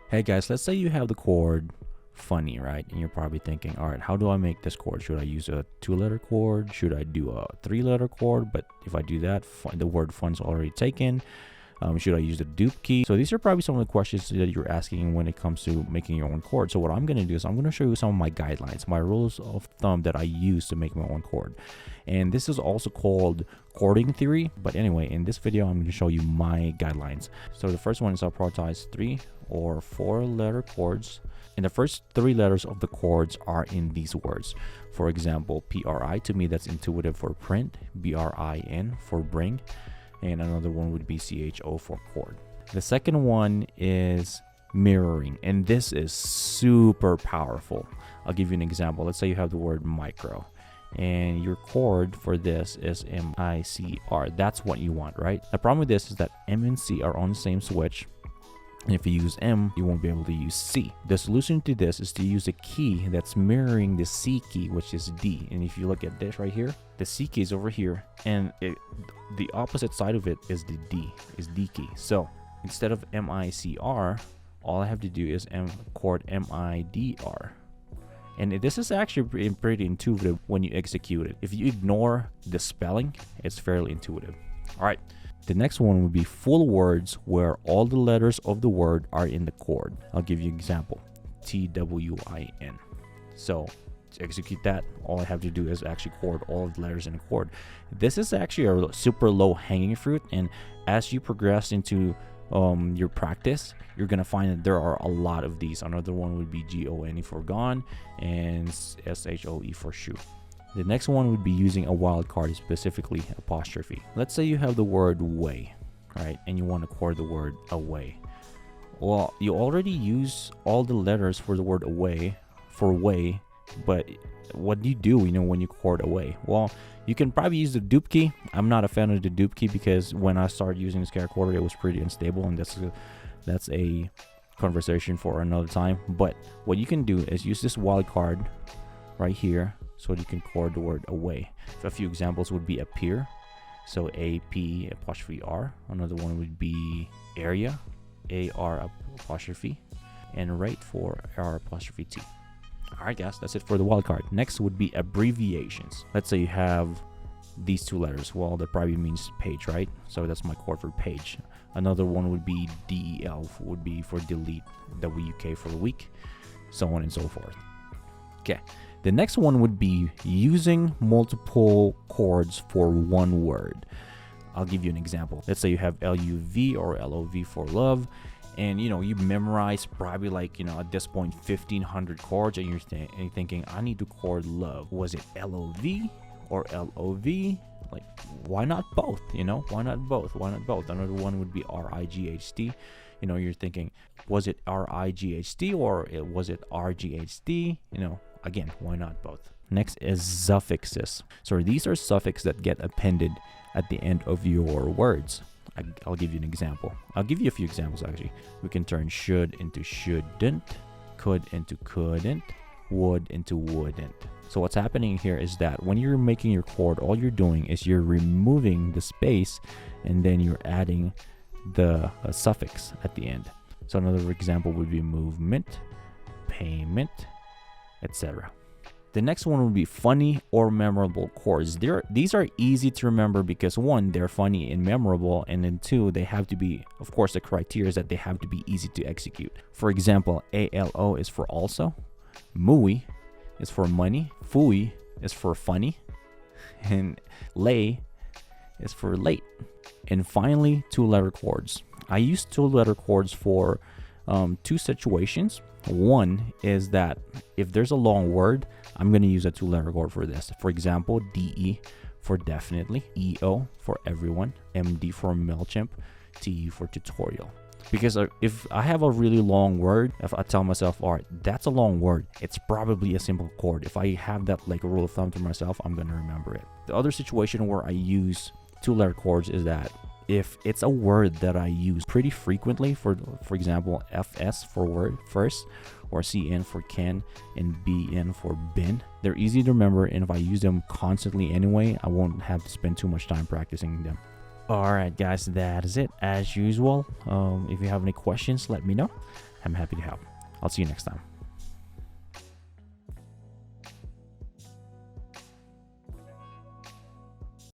Hey guys, let's say you have the chord funny, right? And you're probably thinking, all right, how do I make this chord? Should I use a 2-letter chord? Should I do a 3-letter chord? But if I do that, the word fun's already taken. Should I use the dupe key? So these are probably some of the questions that you're asking when it comes to making your own chord. So what I'm going to do is I'm going to show you some of my guidelines, my rules of thumb that I use to make my own chord. And this is also called Chording Theory. But anyway, in this video, I'm going to show you my guidelines. So the first one is I'll prioritize 3 or 4-letter chords. And the first 3 letters of the chords are in these words. For example, PRI, to me that's intuitive for print, BRIN for bring, and another one would be CHO for chord. The second one is mirroring, and this is super powerful. I'll give you an example. Let's say you have the word micro, and your chord for this is MICR. That's what you want, right? The problem with this is that M and C are on the same switch. And if you use M, you won't be able to use C. The solution to this is to use a key that's mirroring the C key, which is D. And if you look at this right here, the C key is over here, and the opposite side of it is the D key. So instead of MICR, all I have to do is chord MIDR. And this is actually pretty intuitive when you execute it. If you ignore the spelling, it's fairly intuitive. All right. The next one would be full words where all the letters of the word are in the chord. I'll give you an example. TWIN. So to execute that, all I have to do is actually chord all of the letters in a chord. This is actually a super low hanging fruit, and as you progress into your practice, you're gonna find that there are a lot of these. Another one would be GONE for gone and SHOE for shoe. The next one would be using a wildcard, specifically apostrophe. Let's say you have the word way, right? And you want to chord the word away. Well, you already use all the letters for the word away for way, but what do you do, when you chord away? Well, you can probably use the dupe key. I'm not a fan of the dupe key because when I started using this CharaChorder, it was pretty unstable, and that's a conversation for another time. But what you can do is use this wildcard right here, so you can chord the word away. So a few examples would be appear, so AP apostrophe R. Another one would be area, AR apostrophe, and rate for R apostrophe T. All right, guys, that's it for the wildcard. Next would be abbreviations. Let's say you have these 2 letters. Well, that probably means page, right? So that's my chord for page. Another one would be DEL, would be for delete, WK for week, so on and so forth. Okay. The next one would be using multiple chords for one word. I'll give you an example. Let's say you have LUV or LOV for love, and you memorize probably at this point 1,500 chords, and you're thinking, I need to chord love. Was it LOV or LOV? Why not both? Why not both? Why not both? Another one would be RIGHT. You're thinking, was it RIGHT or was it RGHT? Again, why not both? Next is suffixes. So these are suffixes that get appended at the end of your words. I'll give you an example. I'll give you a few examples, actually. We can turn should into shouldn't, could into couldn't, would into wouldn't. So what's happening here is that when you're making your chord, all you're doing is you're removing the space, and then you're adding the suffix at the end. So another example would be movement, payment, etc. The next one would be funny or memorable chords. These are easy to remember because 1, they're funny and memorable, and then 2, they have to be, of course, the criteria is that they have to be easy to execute. For example, ALO is for also, MUI is for money, FUI is for funny, and lay is for late. And finally, 2-letter chords. I use 2-letter chords for 2 situations. One is that if there's a long word, I'm going to use a 2-letter chord for this. For example, DE for definitely, EO for everyone, MD for MailChimp, TU for tutorial. Because if I have a really long word, if I tell myself, all right, that's a long word, it's probably a simple chord. If I have that a rule of thumb to myself, I'm going to remember it. The other situation where I use 2-letter chords is that if it's a word that I use pretty frequently, for example, FS for word first, or CN for can, and BN for bin, they're easy to remember, and if I use them constantly anyway, I won't have to spend too much time practicing them. Alright guys, that is it as usual. If you have any questions, let me know. I'm happy to help. I'll see you next time.